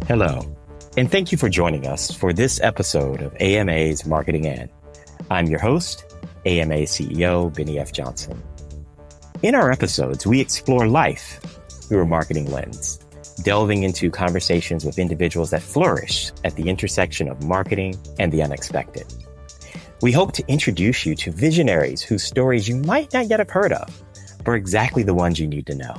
Hello, and thank you for joining us for this episode of AMA's Marketing In. I'm your host, AMA CEO Bennie F Johnson. In our episodes, we explore life through a marketing lens, delving into conversations with individuals that flourish at the intersection of marketing and the unexpected. We hope to introduce you to visionaries whose stories you might not yet have heard of, but are exactly the ones you need to know.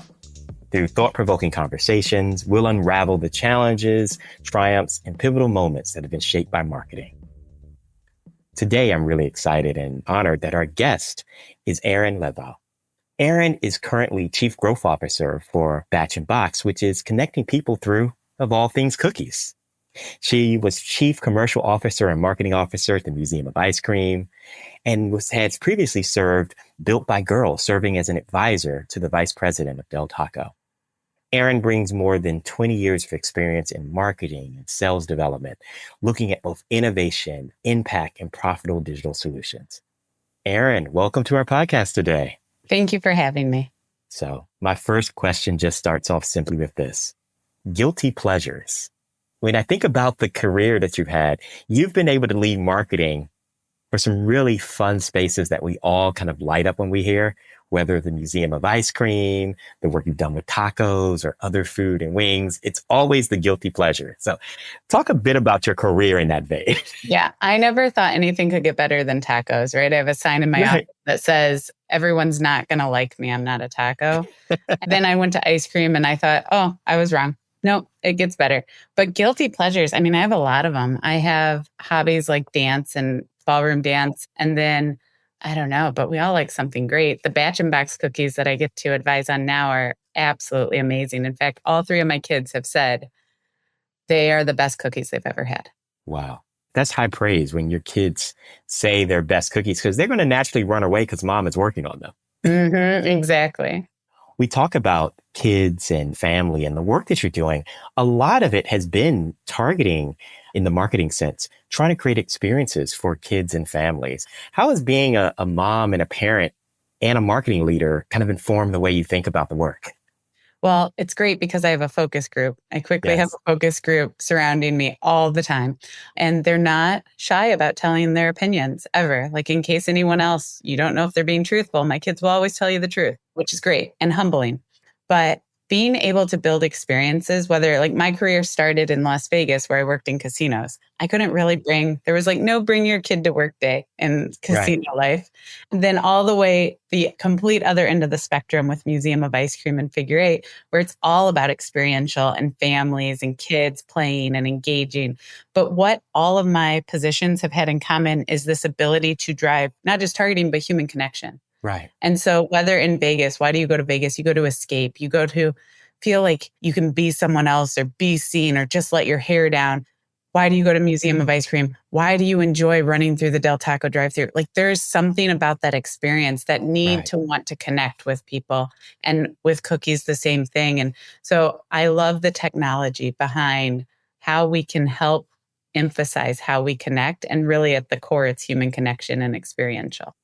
Through thought-provoking conversations, we'll unravel the challenges, triumphs, and pivotal moments that have been shaped by marketing. Today, I'm really excited and honored that our guest is Erin Levzow. Erin is currently Chief Growth Officer for Batch and Box, which is connecting people through, of all things, cookies. She was Chief Commercial Officer and Marketing Officer at the Museum of Ice Cream and has previously served Built by Girls, serving as an advisor to the Vice President of Del Taco. Erin brings more than 20 years of experience in marketing and sales development, looking at both innovation, impact, and profitable digital solutions. Erin, welcome to our podcast today. Thank you for having me. So my first question just starts off simply with this. Guilty pleasures. When I think about the career that you've had, you've been able to lead marketing for some really fun spaces that we all kind of light up when we hear, whether the Museum of Ice Cream, the work you've done with tacos or other food and wings. It's always the guilty pleasure. So talk a bit about your career in that vein. Yeah, I never thought anything could get better than tacos, right? I have a sign in my office that says, everyone's not going to like me. I'm not a taco. Then I went to ice cream and I thought, oh, I was wrong. No, it gets better. But guilty pleasures, I mean, I have a lot of them. I have hobbies like dance and ballroom dance. And then, I don't know, but we all like something great. The Batch and Box cookies that I get to advise on now are absolutely amazing. In fact, all three of my kids have said they are the best cookies they've ever had. Wow. That's high praise when your kids say they're best cookies because they're going to naturally run away because mom is working on them. Mm-hmm, exactly. We talk about kids and family and the work that you're doing. A lot of it has been targeting, in the marketing sense, trying to create experiences for kids and families. How has being a mom and a parent and a marketing leader kind of informed the way you think about the work? Well, it's great because I have a focus group. I quickly have a focus group surrounding me all the time. And they're not shy about telling their opinions ever. Like in case anyone else, you don't know if they're being truthful, my kids will always tell you the truth, which is great and humbling. But being able to build experiences, whether like my career started in Las Vegas where I worked in casinos, I couldn't really there was like no bring your kid to work day in casino life. And then all the way the complete other end of the spectrum with Museum of Ice Cream and Figure Eight, where it's all about experiential and families and kids playing and engaging. But what all of my positions have had in common is this ability to drive not just targeting, but human connection. Right. And so whether in Vegas, why do you go to Vegas? You go to escape. You go to feel like you can be someone else or be seen or just let your hair down. Why do you go to Museum of Ice Cream? Why do you enjoy running through the Del Taco drive-thru? Like there's something about that experience that need to want to connect with people. And with cookies, the same thing. And so I love the technology behind how we can help emphasize how we connect. And really at the core, it's human connection and experiential.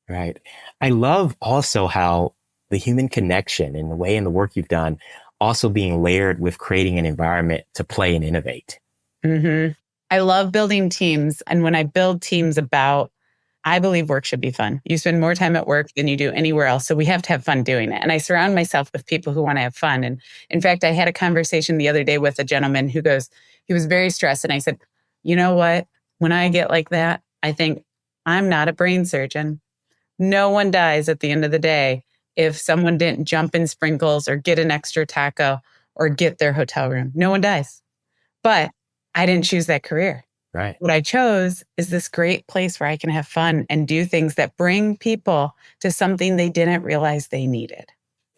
Right. I love also how the human connection and the way and the work you've done also being layered with creating an environment to play and innovate. Mm-hmm. I love building teams. And when I build teams I believe work should be fun. You spend more time at work than you do anywhere else. So we have to have fun doing it. And I surround myself with people who want to have fun. And in fact, I had a conversation the other day with a gentleman he was very stressed. And I said, you know what? When I get like that, I think I'm not a brain surgeon. No one dies at the end of the day if someone didn't jump in sprinkles or get an extra taco or get their hotel room. No one dies. But I didn't choose that career. Right. What I chose is this great place where I can have fun and do things that bring people to something they didn't realize they needed.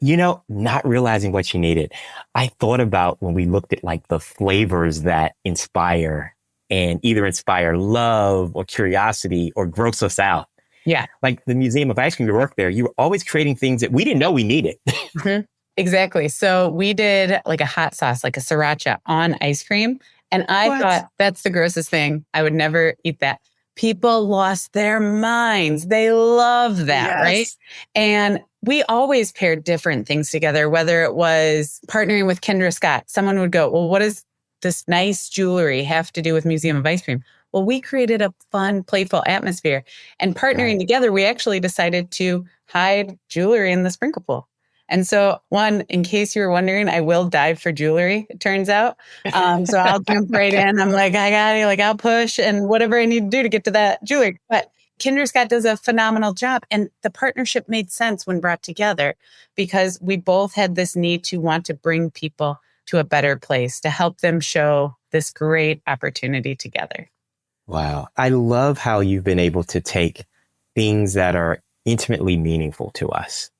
You know, not realizing what you needed. I thought about when we looked at like the flavors that inspire and either inspire love or curiosity or gross us out. Yeah. Like the Museum of Ice Cream, you work there, you were always creating things that we didn't know we needed. Mm-hmm. Exactly. So we did like a hot sauce, like a sriracha on ice cream. And I thought that's the grossest thing. I would never eat that. People lost their minds. They love that, right? And we always paired different things together, whether it was partnering with Kendra Scott. Someone would go, well, what does this nice jewelry have to do with Museum of Ice Cream? Well, we created a fun, playful atmosphere. And partnering together, we actually decided to hide jewelry in the sprinkle pool. And so one, in case you were wondering, I will dive for jewelry, it turns out. So I'll jump right in. I'm like, I got it. Like, I'll push and whatever I need to do to get to that jewelry. But Kinder Scott does a phenomenal job. And the partnership made sense when brought together because we both had this need to want to bring people to a better place, to help them show this great opportunity together. Wow. I love how you've been able to take things that are intimately meaningful to us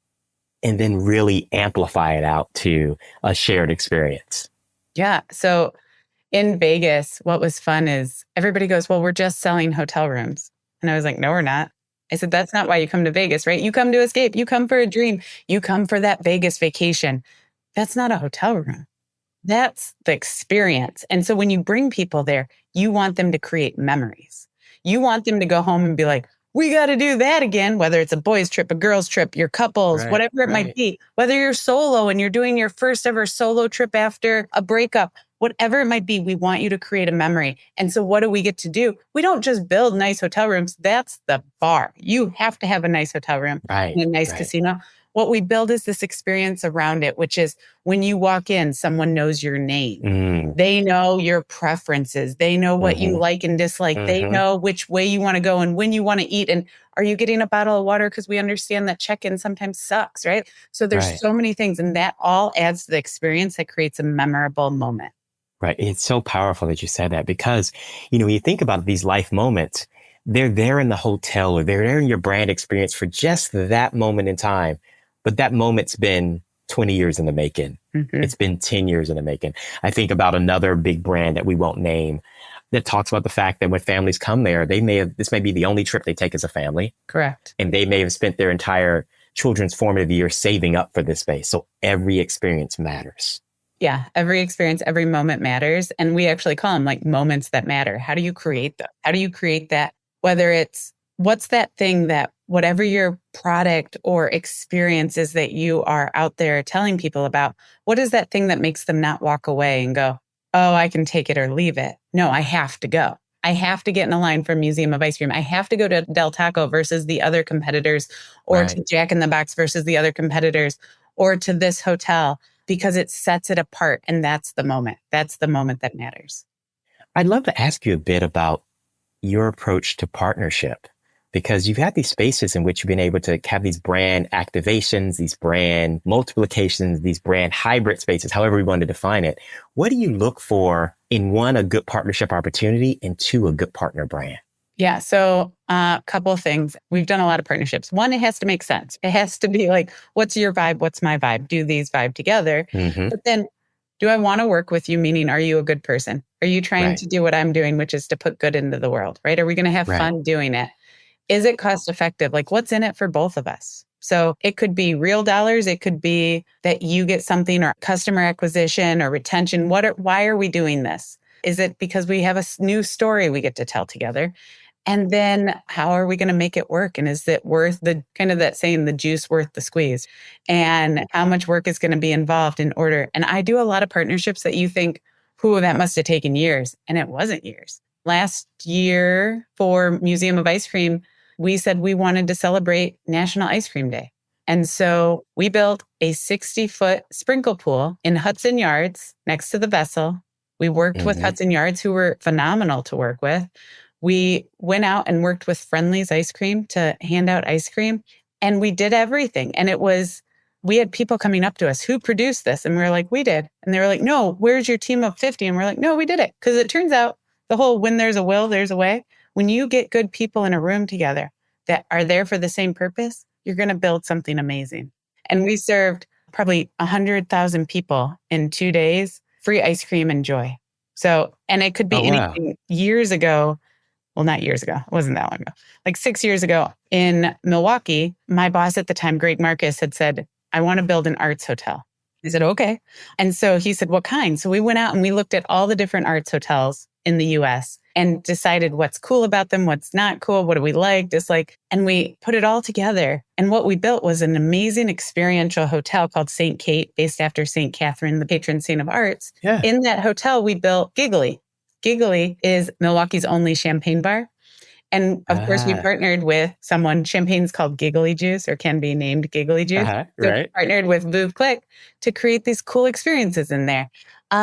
and then really amplify it out to a shared experience. Yeah. So in Vegas, what was fun is everybody goes, well, we're just selling hotel rooms. And I was like, no, we're not. I said, that's not why you come to Vegas, right? You come to escape. You come for a dream. You come for that Vegas vacation. That's not a hotel room. That's the experience. And so when you bring people there, you want them to create memories. You want them to go home and be like, we got to do that again, whether it's a boys trip, a girls trip, your couples, whatever it might be, whether you're solo and you're doing your first ever solo trip after a breakup, whatever it might be, we want you to create a memory. And so what do we get to do? We don't just build nice hotel rooms. That's the bar. You have to have a nice hotel room and a nice casino. What we build is this experience around it, which is when you walk in, someone knows your name. They know your preferences. They know what you like and dislike. They know which way you want to go and when you want to eat. And are you getting a bottle of water? Because we understand that check-in sometimes sucks, right? So there's so many things, and that all adds to the experience that creates a memorable moment. Right. It's so powerful that you said that because, when you think about these life moments, they're there in the hotel or they're there in your brand experience for just that moment in time. But that moment's been 20 years in the making. It's been 10 years in the making. I think about another big brand that we won't name that talks about the fact that when families come there, this may be the only trip they take as a family. Correct. And they may have spent their entire children's formative years saving up for this space. So every experience matters. Yeah, every experience, every moment matters. And we actually call them like moments that matter. How do you create them? How do you create that? Whether it's what's that thing that whatever your product or experience is that you are out there telling people about, what is that thing that makes them not walk away and go, oh, I can take it or leave it? No, I have to go. I have to get in a line for Museum of Ice Cream. I have to go to Del Taco versus the other competitors, or to Jack in the Box versus the other competitors, or to this hotel, because it sets it apart. And that's the moment. That's the moment that matters. I'd love to ask you a bit about your approach to partnership, because you've had these spaces in which you've been able to have these brand activations, these brand multiplications, these brand hybrid spaces, however we want to define it. What do you look for in one, a good partnership opportunity, and two, a good partner brand? Yeah. So a couple of things. We've done a lot of partnerships. One, it has to make sense. It has to be like, what's your vibe? What's my vibe? Do these vibe together? But then, do I want to work with you? Meaning, are you a good person? Are you trying to do what I'm doing, which is to put good into the world, right? Are we going to have fun doing it? Is it cost effective? Like, what's in it for both of us? So it could be real dollars. It could be that you get something, or customer acquisition or retention. Why are we doing this? Is it because we have a new story we get to tell together? And then how are we going to make it work? And is it worth the kind of that saying, the juice worth the squeeze? And how much work is going to be involved in order? And I do a lot of partnerships that you think, whew, that must have taken years. And it wasn't years. Last year for Museum of Ice Cream, we said we wanted to celebrate National Ice Cream Day. And so we built a 60-foot sprinkle pool in Hudson Yards next to the vessel. We worked with Hudson Yards, who were phenomenal to work with. We went out and worked with Friendly's Ice Cream to hand out ice cream. And we did everything. And we had people coming up to us, who produced this? And we were like, we did. And they were like, no, where's your team of 50? And we're like, no, we did it. Because it turns out the whole when there's a will, there's a way. When you get good people in a room together that are there for the same purpose, you're going to build something amazing. And we served probably 100,000 people in 2 days, free ice cream and joy. So, and it could be anything. Years ago, well, not years ago, it wasn't that long ago, like 6 years ago in Milwaukee, my boss at the time, Greg Marcus, had said, I want to build an arts hotel. I said, okay. And so he said, what kind? So we went out and we looked at all the different arts hotels in the US. and decided what's cool about them, what's not cool, what do we like, dislike, and we put it all together. And what we built was an amazing experiential hotel called St. Kate, based after St. Catherine, the patron saint of arts. Yeah. In that hotel, we built Giggly. Giggly is Milwaukee's only champagne bar. And of course, we partnered with someone, champagne's called Giggly Juice or can be named Giggly Juice. So we partnered with Veuve Click to create these cool experiences in there.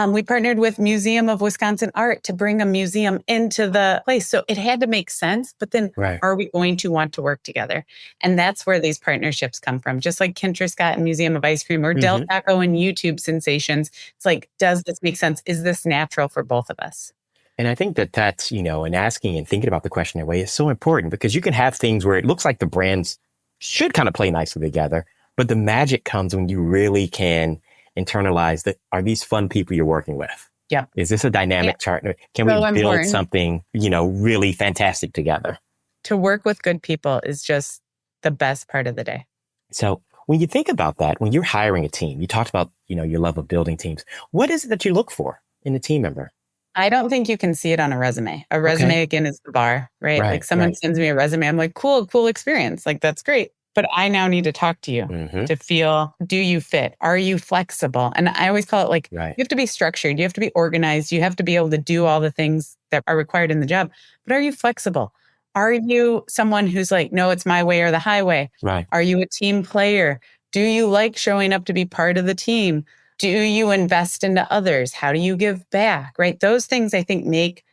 We partnered with Museum of Wisconsin Art to bring a museum into the place. So it had to make sense, but then are we going to want to work together? And that's where these partnerships come from. Just like Kinter Scott and Museum of Ice Cream or Del Taco and YouTube Sensations. It's like, does this make sense? Is this natural for both of us? And I think that that's, and asking and thinking about the question in a way is so important because you can have things where it looks like the brands should kind of play nicely together, but the magic comes when you really can internalize that. Are these fun people you're working with? Yeah. Is this a dynamic partner? Can we build something, really fantastic together? To work with good people is just the best part of the day. So when you think about that, when you're hiring a team, you talked about, your love of building teams. What is it that you look for in a team member? I don't think you can see it on a resume. A resume, again, is the bar, right? Like someone sends me a resume. I'm like, cool experience. Like, that's great. But I now need to talk to you to feel, do you fit? Are you flexible? And I always call it like, you have to be structured. You have to be organized. You have to be able to do all the things that are required in the job. But are you flexible? Are you someone who's like, no, it's my way or the highway? Right. Are you a team player? Do you like showing up to be part of the team? Do you invest into others? How do you give back, right? Those things I think make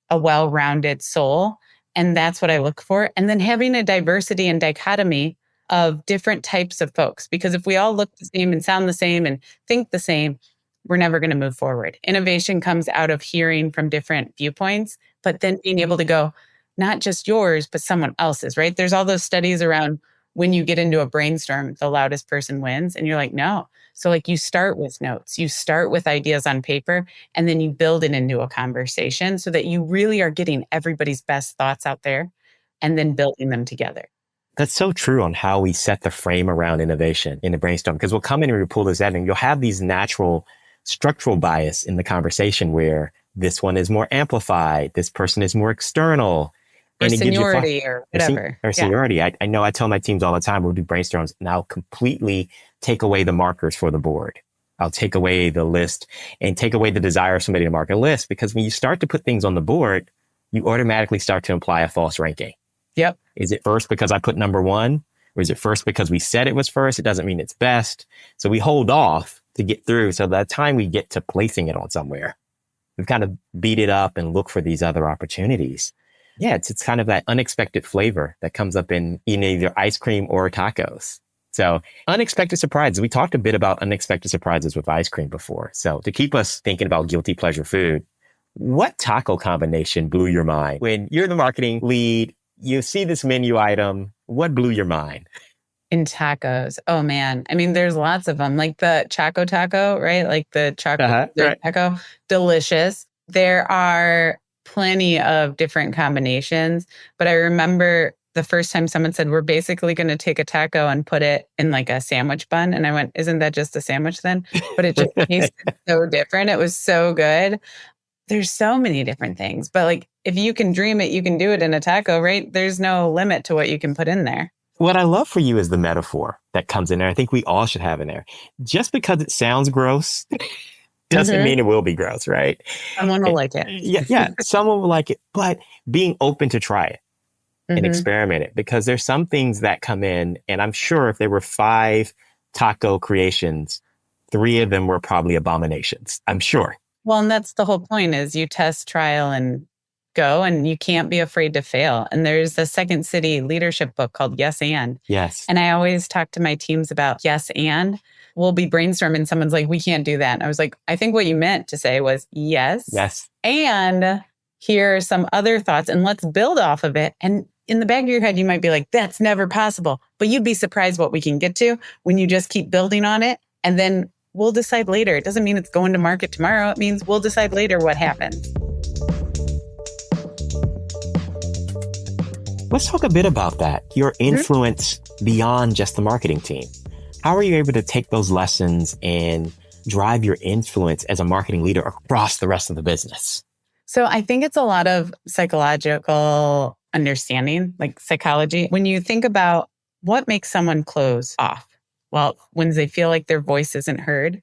a well-rounded soul. And that's what I look for. And then having a diversity and dichotomy of different types of folks. Because if we all look the same and sound the same and think the same, we're never going to move forward. Innovation comes out of hearing from different viewpoints, but then being able to go, not just yours, but someone else's, right? There's all those studies around when you get into a brainstorm, the loudest person wins. And you're like, no. So like you start with notes, you start with ideas on paper, and then you build it into a conversation so that you really are getting everybody's best thoughts out there and then building them together. That's so true on how we set the frame around innovation in the brainstorm, because we'll come in and we'll pull this out and you'll have these natural structural bias in the conversation where this one is more amplified, this person is more external. Or seniority or whatever. Or seniority. I know I tell my teams all the time, we'll do brainstorms and I'll completely take away the markers for the board. I'll take away the list and take away the desire of somebody to mark a list, because when you start to put things on the board, you automatically start to imply a false ranking. Yep. Is it first because I put number one? Or is it first because we said it was first? It doesn't mean it's best. So we hold off to get through. So by the time we get to placing it on somewhere, we've kind of beat it up and look for these other opportunities. Yeah, it's kind of that unexpected flavor that comes up in either ice cream or tacos. So unexpected surprises. We talked a bit about unexpected surprises with ice cream before. So to keep us thinking about guilty pleasure food, what taco combination blew your mind? When you're the marketing lead, you see this menu item, what blew your mind? In tacos. Oh man. I mean, there's lots of them. Like the Choco Taco, right? Like the Choco Taco. Delicious. There are plenty of different combinations, but I remember the first time someone said, we're basically going to take a taco and put it in like a sandwich bun. And I went, isn't that just a sandwich then? But it just tasted so different. It was so good. There's so many different things, but like, if you can dream it, you can do it in a taco, right? There's no limit to what you can put in there. What I love for you is the metaphor that comes in there. I think we all should have in there. Just because it sounds gross doesn't mean it will be gross, right? Someone will like it. Yeah, someone will like it, but being open to try it and experiment it, because there's some things that come in, and I'm sure if there were 5 taco creations, 3 of them were probably abominations. I'm sure. Well, and that's the whole point, is you test, trial, and go, and you can't be afraid to fail. And there's a Second City leadership book called Yes and. Yes. And I always talk to my teams about yes and. We'll be brainstorming, someone's like, we can't do that. And I was like, I think what you meant to say was yes. Yes. And here are some other thoughts, and let's build off of it. And in the back of your head, you might be like, that's never possible. But you'd be surprised what we can get to when you just keep building on it. And then we'll decide later. It doesn't mean it's going to market tomorrow. It means we'll decide later what happens. Let's talk a bit about that. Your influence beyond just the marketing team. How are you able to take those lessons and drive your influence as a marketing leader across the rest of the business? So I think it's a lot of psychological understanding, like psychology. When you think about what makes someone close off, well, when they feel like their voice isn't heard,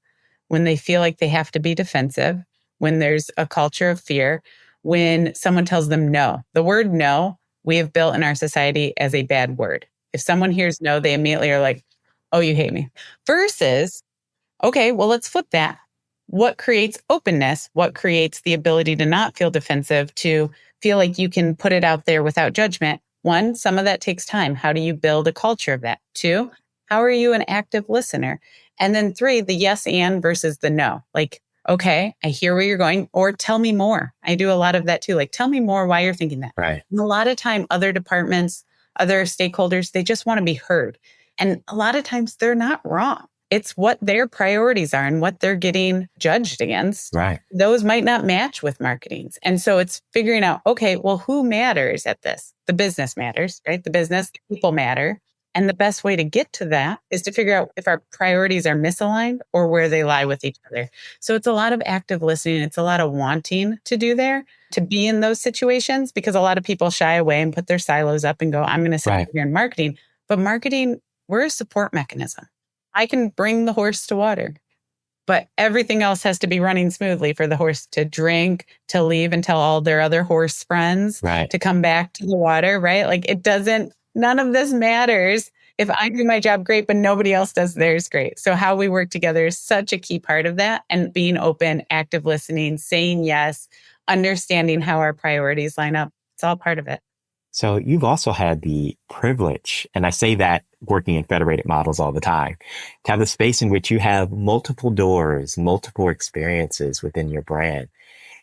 when they feel like they have to be defensive, when there's a culture of fear, when someone tells them no. The word no, we have built in our society as a bad word. If someone hears no, they immediately are like, oh, you hate me. Versus, okay, well, let's flip that. What creates openness? What creates the ability to not feel defensive, to feel like you can put it out there without judgment? One, some of that takes time. How do you build a culture of that? Two, how are you an active listener? And then three, the yes and versus the no. Like, okay, I hear where you're going, or tell me more. I do a lot of that too. Like, tell me more why you're thinking that. Right. And a lot of time, other departments, other stakeholders, they just want to be heard. And a lot of times they're not wrong. It's what their priorities are and what they're getting judged against. Right. Those might not match with marketing's. And so it's figuring out, okay, well, who matters at this? The business matters, right? The business, the people matter. And the best way to get to that is to figure out if our priorities are misaligned or where they lie with each other. So it's a lot of active listening. It's a lot of wanting to do there, to be in those situations, because a lot of people shy away and put their silos up and go, I'm going to sit here in marketing. But marketing, we're a support mechanism. I can bring the horse to water, but everything else has to be running smoothly for the horse to drink, to leave and tell all their other horse friends to come back to the water, right? Like none of this matters if I do my job great, but nobody else does theirs great. So how we work together is such a key part of that. And being open, active listening, saying yes, understanding how our priorities line up. It's all part of it. So you've also had the privilege, and I say that working in federated models all the time, to have a space in which you have multiple doors, multiple experiences within your brand.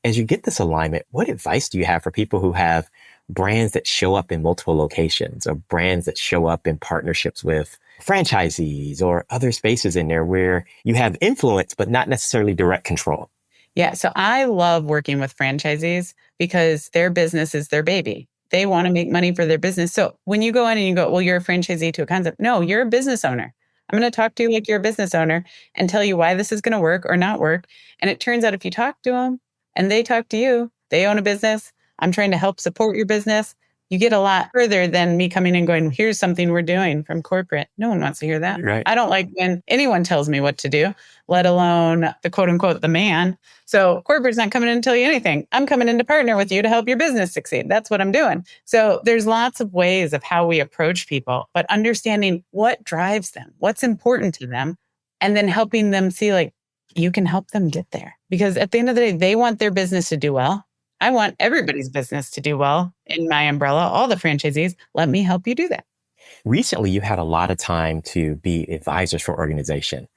As you get this alignment, what advice do you have for people who have brands that show up in multiple locations, or brands that show up in partnerships with franchisees or other spaces in there where you have influence, but not necessarily direct control? Yeah. So I love working with franchisees because their business is their baby. They want to make money for their business. So when you go in and you go, well, you're a franchisee to a concept. No, you're a business owner. I'm going to talk to you like you're a business owner and tell you why this is going to work or not work. And it turns out if you talk to them and they talk to you, they own a business. I'm trying to help support your business. You get a lot further than me coming and going, here's something we're doing from corporate. No one wants to hear that. Right. I don't like when anyone tells me what to do, let alone the quote unquote, the man. So corporate's not coming in to tell you anything. I'm coming in to partner with you to help your business succeed. That's what I'm doing. So there's lots of ways of how we approach people, but understanding what drives them, what's important to them, and then helping them see like you can help them get there. Because at the end of the day, they want their business to do well. I want everybody's business to do well in my umbrella, all the franchisees. Let me help you do that. Recently, you had a lot of time to be advisors for organization.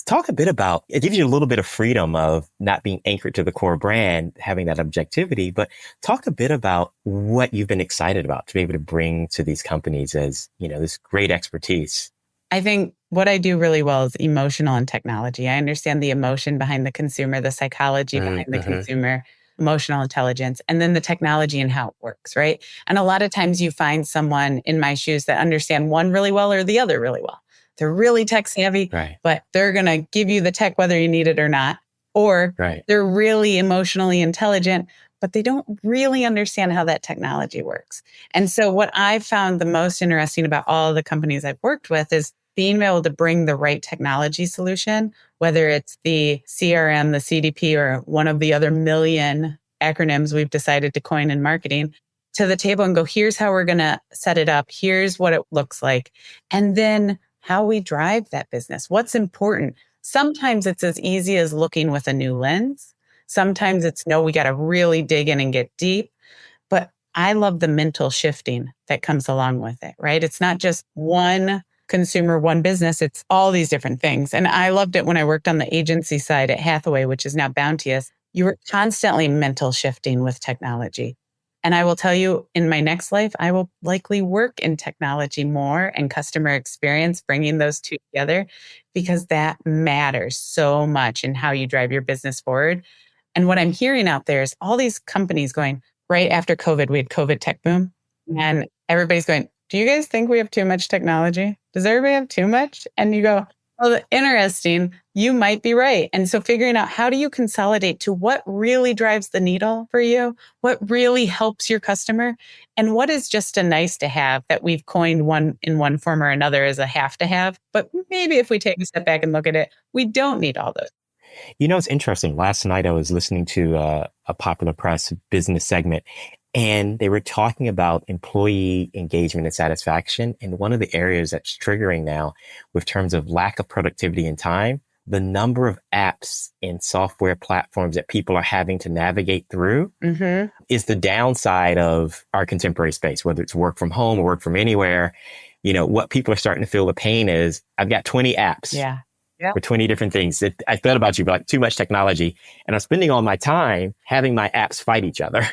Talk a bit about, it gives you a little bit of freedom of not being anchored to the core brand, having that objectivity, but talk a bit about what you've been excited about to be able to bring to these companies as, this great expertise. I think what I do really well is emotional and technology. I understand the emotion behind the consumer, the psychology behind the consumer, emotional intelligence, and then the technology and how it works, right? And a lot of times you find someone in my shoes that understand one really well or the other really well. They're really tech savvy, but they're going to give you the tech whether you need it or not. Or they're really emotionally intelligent, but they don't really understand how that technology works. And so what I've found the most interesting about all the companies I've worked with is being able to bring the right technology solution, whether it's the CRM, the CDP, or one of the other million acronyms we've decided to coin in marketing, to the table and go, here's how we're going to set it up. Here's what it looks like. And then how we drive that business. What's important? Sometimes it's as easy as looking with a new lens. Sometimes it's, no, we got to really dig in and get deep. But I love the mental shifting that comes along with it, right? It's not just one consumer, one business. It's all these different things. And I loved it when I worked on the agency side at Hathaway, which is now Bounteous. You were constantly mental shifting with technology. And I will tell you, in my next life, I will likely work in technology more and customer experience, bringing those two together, because that matters so much in how you drive your business forward. And what I'm hearing out there is all these companies going, right after COVID, we had COVID tech boom. And everybody's going, do you guys think we have too much technology? Does everybody have too much? And you go, Well, interesting. You might be right. And so figuring out how do you consolidate to what really drives the needle for you, what really helps your customer, and what is just a nice to have that we've coined one in one form or another as a have to have. But maybe if we take a step back and look at it, we don't need all those. It's interesting. Last night I was listening to a popular press business segment, and they were talking about employee engagement and satisfaction. And one of the areas that's triggering now with terms of lack of productivity and time, the number of apps and software platforms that people are having to navigate through is the downside of our contemporary space, whether it's work from home or work from anywhere. What people are starting to feel the pain is I've got 20 apps. Yeah. For 20 different things. I thought about you, but like too much technology. And I'm spending all my time having my apps fight each other.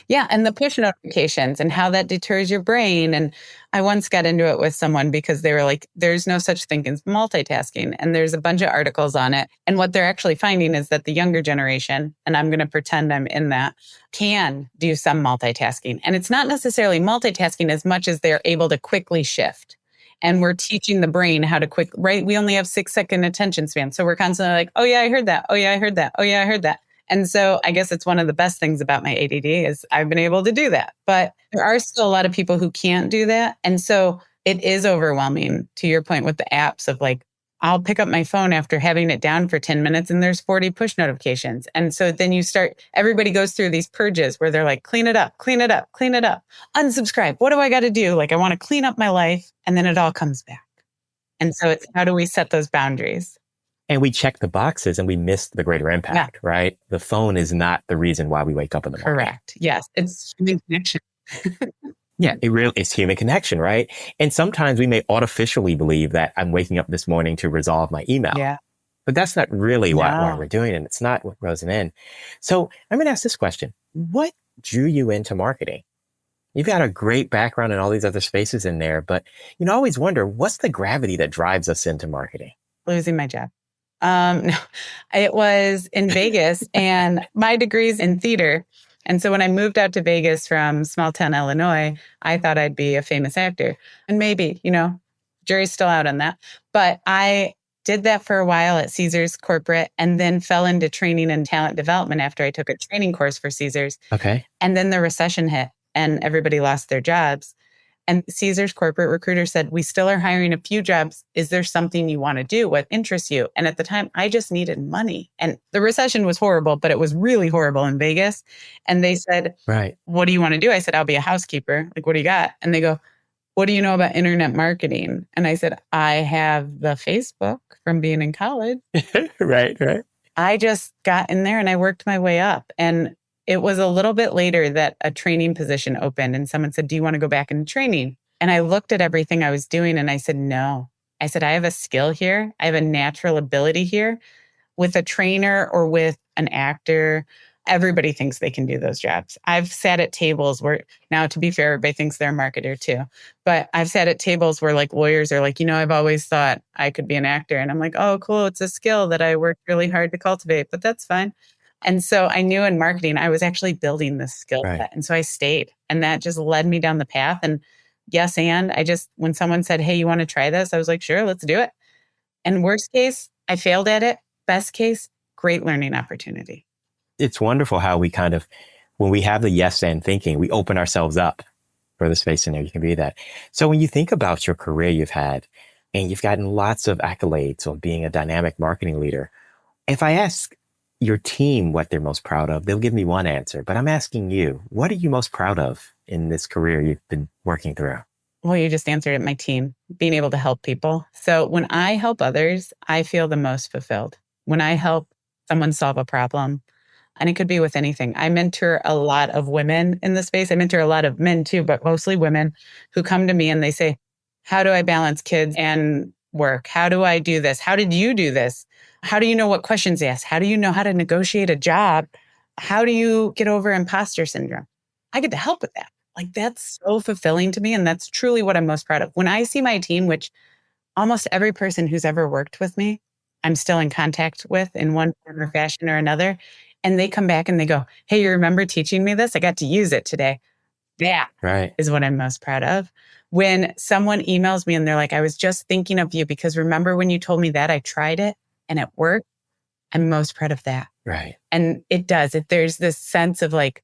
Yeah. And the push notifications and how that deters your brain. And I once got into it with someone because they were like, there's no such thing as multitasking. And there's a bunch of articles on it. And what they're actually finding is that the younger generation, and I'm going to pretend I'm in that, can do some multitasking. And it's not necessarily multitasking as much as they're able to quickly shift. And we're teaching the brain how to right? We only have 6-second attention span. So we're constantly like, oh yeah, I heard that. Oh yeah, I heard that. Oh yeah, I heard that. And so I guess it's one of the best things about my ADD is I've been able to do that. But there are still a lot of people who can't do that. And so it is overwhelming, to your point with the apps of like, I'll pick up my phone after having it down for 10 minutes and there's 40 push notifications. And so then everybody goes through these purges where they're like, clean it up, clean it up, clean it up, unsubscribe. What do I got to do? Like, I want to clean up my life. And then it all comes back. And so it's how do we set those boundaries? And we check the boxes and we miss the greater impact, right? The phone is not the reason why we wake up in the morning. Correct. Yes. It's human connection. Yeah, it's human connection, right? And sometimes we may artificially believe that I'm waking up this morning to resolve my email. Yeah. But that's not really why we're doing it. It's not what goes in. So I'm going to ask this question. What drew you into marketing? You've got a great background in all these other spaces in there, but I always wonder, what's the gravity that drives us into marketing? Losing my job. No, it was in Vegas and my degree's in theater. And so when I moved out to Vegas from small town Illinois, I thought I'd be a famous actor. And maybe, jury's still out on that. But I did that for a while at Caesars corporate and then fell into training and talent development after I took a training course for Caesars. Okay. And then the recession hit and everybody lost their jobs. And Caesars corporate recruiter said, we still are hiring a few jobs. Is there something you want to do? What interests you? And at the time, I just needed money. And the recession was horrible, but it was really horrible in Vegas. And they said, right, what do you want to do? I said, I'll be a housekeeper. Like, what do you got? And they go, what do you know about internet marketing? And I said, I have the Facebook from being in college. Right. I just got in there and I worked my way up. And it was a little bit later that a training position opened and someone said, do you want to go back into training? And I looked at everything I was doing and I said, no. I said, I have a skill here. I have a natural ability here. With a trainer or with an actor, everybody thinks they can do those jobs. I've sat at tables where, now to be fair, everybody thinks they're a marketer too. But I've sat at tables where like lawyers are like, I've always thought I could be an actor. And I'm like, oh, cool. It's a skill that I worked really hard to cultivate, but that's fine. And so I knew in marketing, I was actually building this skill set. Right. And so I stayed and that just led me down the path. And when someone said, hey, you want to try this? I was like, sure, let's do it. And worst case, I failed at it. Best case, great learning opportunity. It's wonderful how we when we have the yes and thinking, we open ourselves up for the space in there. You can be that. So when you think about your career you've had and you've gotten lots of accolades on being a dynamic marketing leader, if I ask your team what they're most proud of, they'll give me one answer. But I'm asking you, what are you most proud of in this career you've been working through? Well, you just answered it, my team, being able to help people. So when I help others, I feel the most fulfilled. When I help someone solve a problem, and it could be with anything. I mentor a lot of women in the space. I mentor a lot of men too, but mostly women who come to me and they say, how do I balance kids and work? How do I do this? How did you do this? How do you know what questions to ask? How do you know how to negotiate a job? How do you get over imposter syndrome? I get to help with that. Like, that's so fulfilling to me. And that's truly what I'm most proud of. When I see my team, which almost every person who's ever worked with me, I'm still in contact with in one form or fashion or another. And they come back and they go, hey, you remember teaching me this? I got to use it today. That is what I'm most proud of. When someone emails me and they're like, I was just thinking of you because remember when you told me that I tried it and it worked? I'm most proud of that. Right. And it does. There's this sense of like,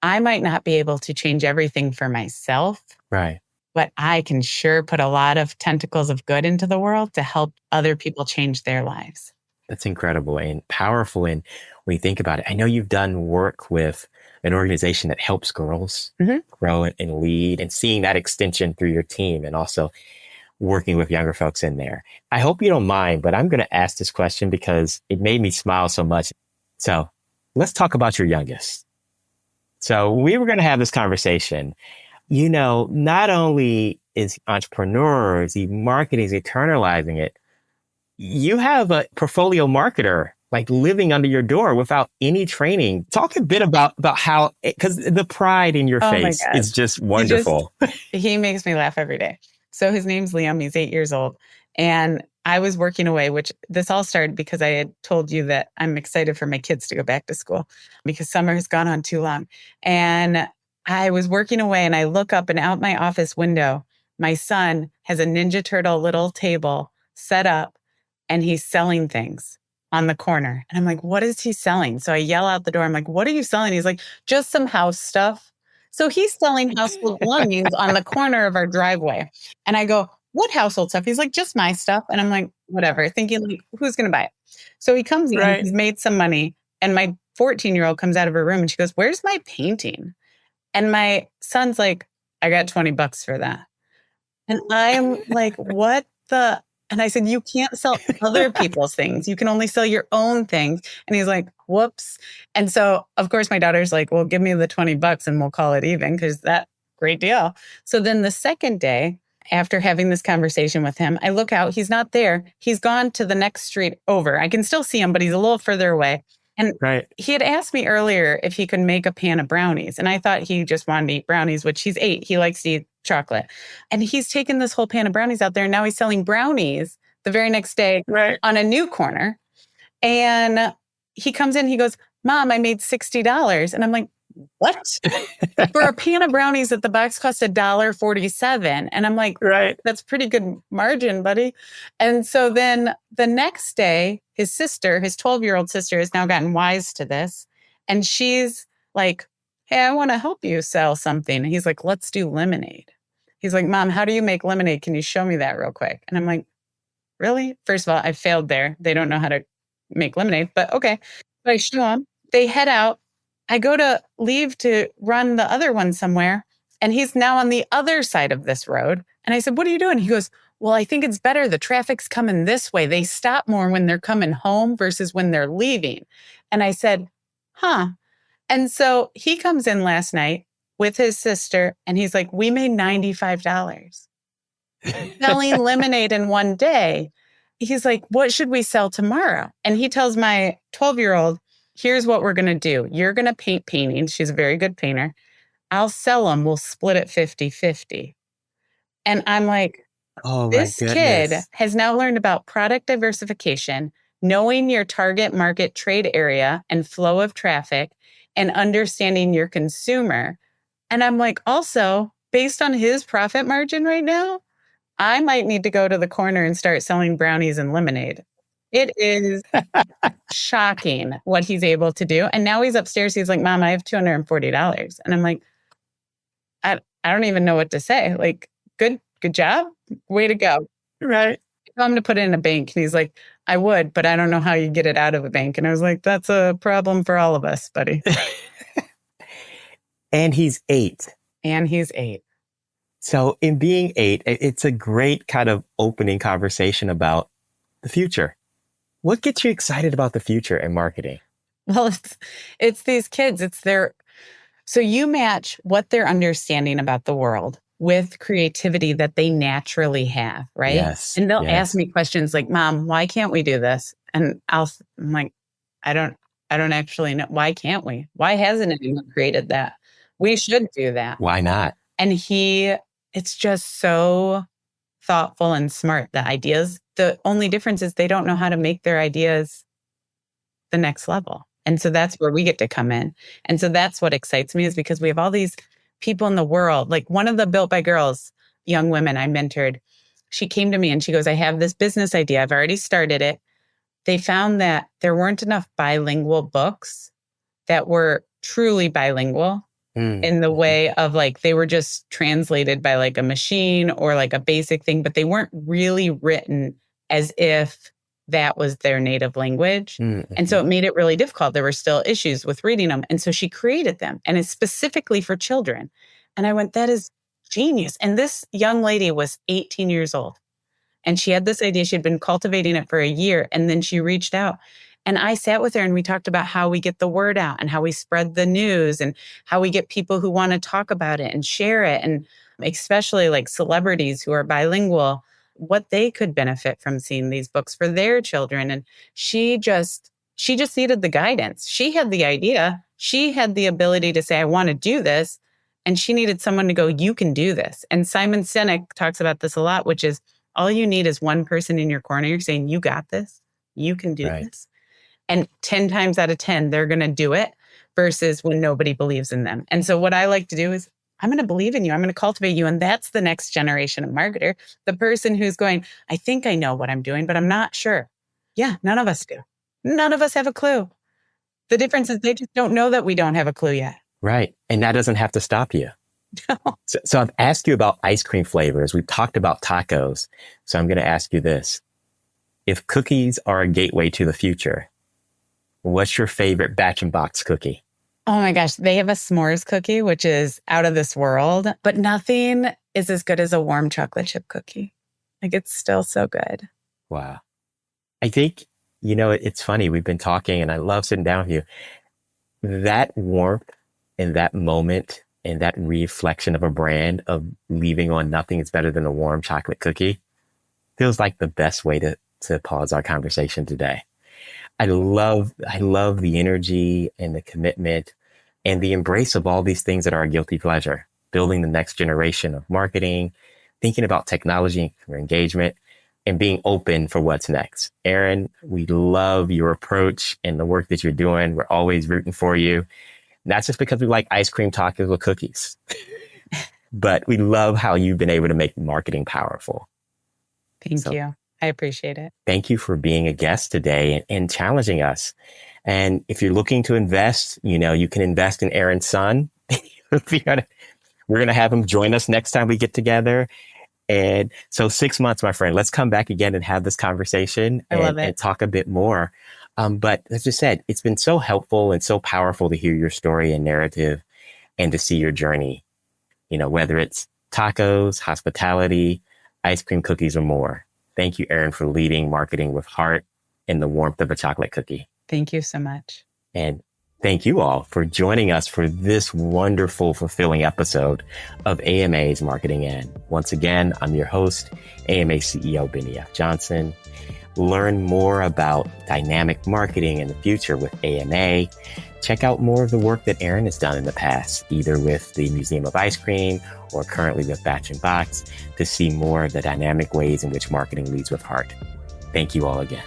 I might not be able to change everything for myself. Right. But I can sure put a lot of tentacles of good into the world to help other people change their lives. That's incredible and powerful. And when you think about it, I know you've done work with an organization that helps girls grow and lead, and seeing that extension through your team and also working with younger folks in there. I hope you don't mind, but I'm going to ask this question because it made me smile so much. So let's talk about your youngest. So we were going to have this conversation. You know, not only is entrepreneur, is he marketing, is internalizing it, you have a portfolio marketer like living under your door without any training. Talk a bit about how, because the pride in your face is just wonderful. He makes me laugh every day. So his name's Liam. He's 8 years old. And I was working away, which this all started because I had told you that I'm excited for my kids to go back to school because summer has gone on too long. And I was working away and I look up and out my office window, my son has a Ninja Turtle little table set up and he's selling things on the corner. And I'm like, what is he selling? So I yell out the door. I'm like, what are you selling? He's like, just some house stuff. So he's selling household belongings on the corner of our driveway. And I go, what household stuff? He's like, just my stuff. And I'm like, whatever, thinking like, who's going to buy it? So he comes in, he's made some money. And my 14-year-old comes out of her room and she goes, where's my painting? And my son's like, I got $20 for that. And I'm like, what the? And I said, you can't sell other people's things. You can only sell your own things. And he's like, whoops. And so, of course, my daughter's like, well, give me the $20 and we'll call it even because that great deal. So then the second day, after having this conversation with him, I look out, he's not there. He's gone to the next street over. I can still see him, but he's a little further away. And he had asked me earlier if he could make a pan of brownies. And I thought he just wanted to eat brownies, which he's 8. He likes to eat chocolate. And he's taken this whole pan of brownies out there. And now he's selling brownies the very next day on a new corner. And he comes in, he goes, Mom, I made $60. And I'm like, what? For a pan of brownies that the box costs $1.47. And I'm like, that's pretty good margin, buddy. And so then the next day, his sister, his 12-year-old sister, has now gotten wise to this. And she's like, hey, I want to help you sell something. And he's like, let's do lemonade. He's like, Mom, how do you make lemonade? Can you show me that real quick? And I'm like, really? First of all, I failed there. They don't know how to make lemonade, but okay. So I show them. They head out. I go to leave to run the other one somewhere, and he's now on the other side of this road. And I said, what are you doing? He goes, well, I think it's better. The traffic's coming this way. They stop more when they're coming home versus when they're leaving. And I said, huh. And so he comes in last night with his sister, and he's like, we made $95 selling lemonade in one day. He's like, what should we sell tomorrow? And he tells my 12-year-old, here's what we're going to do. You're going to paint paintings. She's a very good painter. I'll sell them. We'll split it 50-50. And I'm like, oh, this kid has now learned about product diversification, knowing your target market trade area and flow of traffic, and understanding your consumer. And I'm like, also, based on his profit margin right now, I might need to go to the corner and start selling brownies and lemonade. It is shocking what he's able to do. And now he's upstairs. He's like, Mom, I have $240. And I'm like, I don't even know what to say. Like, good job. Way to go. Right. I told him to put it in a bank. And he's like, I would, but I don't know how you get it out of a bank. And I was like, that's a problem for all of us, buddy. And he's 8. So in being 8, it's a great kind of opening conversation about the future. What gets you excited about the future in marketing? Well, it's these kids. So you match what they're understanding about the world with creativity that they naturally have, right? Yes. And they'll ask me questions like, Mom, why can't we do this? And I'm like, I don't actually know. Why can't we? Why hasn't anyone created that? We should do that. Why not? And it's just so thoughtful and smart. The ideas, the only difference is they don't know how to make their ideas the next level. And so that's where we get to come in. And so that's what excites me, is because we have all these people in the world. Like one of the Built by Girls, young women I mentored, she came to me and she goes, I have this business idea. I've already started it. They found that there weren't enough bilingual books that were truly bilingual in the way of like, they were just translated by like a machine or like a basic thing, but they weren't really written as if that was their native language. And so it made it really difficult. There were still issues with reading them. And so she created them, and it's specifically for children. And I went, that is genius. And this young lady was 18 years old. And she had this idea. She'd been cultivating it for a year. And then she reached out. And I sat with her and we talked about how we get the word out and how we spread the news and how we get people who want to talk about it and share it. And especially like celebrities who are bilingual, what they could benefit from seeing these books for their children. And she just needed the guidance. She had the idea. She had the ability to say, I want to do this. And she needed someone to go, you can do this. And Simon Sinek talks about this a lot, which is all you need is one person in your corner. You're saying, you got this. You can do this. And 10 times out of 10, they're going to do it versus when nobody believes in them. And so what I like to do is, I'm going to believe in you. I'm going to cultivate you. And that's the next generation of marketer. The person who's going, I think I know what I'm doing, but I'm not sure. Yeah, none of us do. None of us have a clue. The difference is they just don't know that we don't have a clue yet. Right. And that doesn't have to stop you. No. So I've asked you about ice cream flavors. We've talked about tacos. So I'm going to ask you this. If cookies are a gateway to the future, what's your favorite batch and box cookie? Oh my gosh, they have a s'mores cookie, which is out of this world, but nothing is as good as a warm chocolate chip cookie. Like it's still so good. Wow. I think, it's funny. We've been talking and I love sitting down with you. That warmth and that moment and that reflection of a brand of leaving on nothing is better than a warm chocolate cookie feels like the best way to pause our conversation today. I love the energy and the commitment and the embrace of all these things that are a guilty pleasure, building the next generation of marketing, thinking about technology and engagement, and being open for what's next. Erin, we love your approach and the work that you're doing. We're always rooting for you. Not just because we like ice cream tacos with cookies, but we love how you've been able to make marketing powerful. Thank you. I appreciate it. Thank you for being a guest today and challenging us. And if you're looking to invest, you can invest in Erin's son. We're going to have him join us next time we get together. And so 6 months, my friend, let's come back again and have this conversation and talk a bit more. But as I said, it's been so helpful and so powerful to hear your story and narrative and to see your journey, whether it's tacos, hospitality, ice cream, cookies, or more. Thank you, Erin, for leading marketing with heart and the warmth of a chocolate cookie. Thank you so much. And thank you all for joining us for this wonderful, fulfilling episode of AMA's Marketing In. Once again, I'm your host, AMA CEO Bennie F Johnson. Learn more about dynamic marketing in the future with AMA. Check out more of the work that Erin has done in the past, either with the Museum of Ice Cream or currently with Batch and Box, to see more of the dynamic ways in which marketing leads with heart. Thank you all again.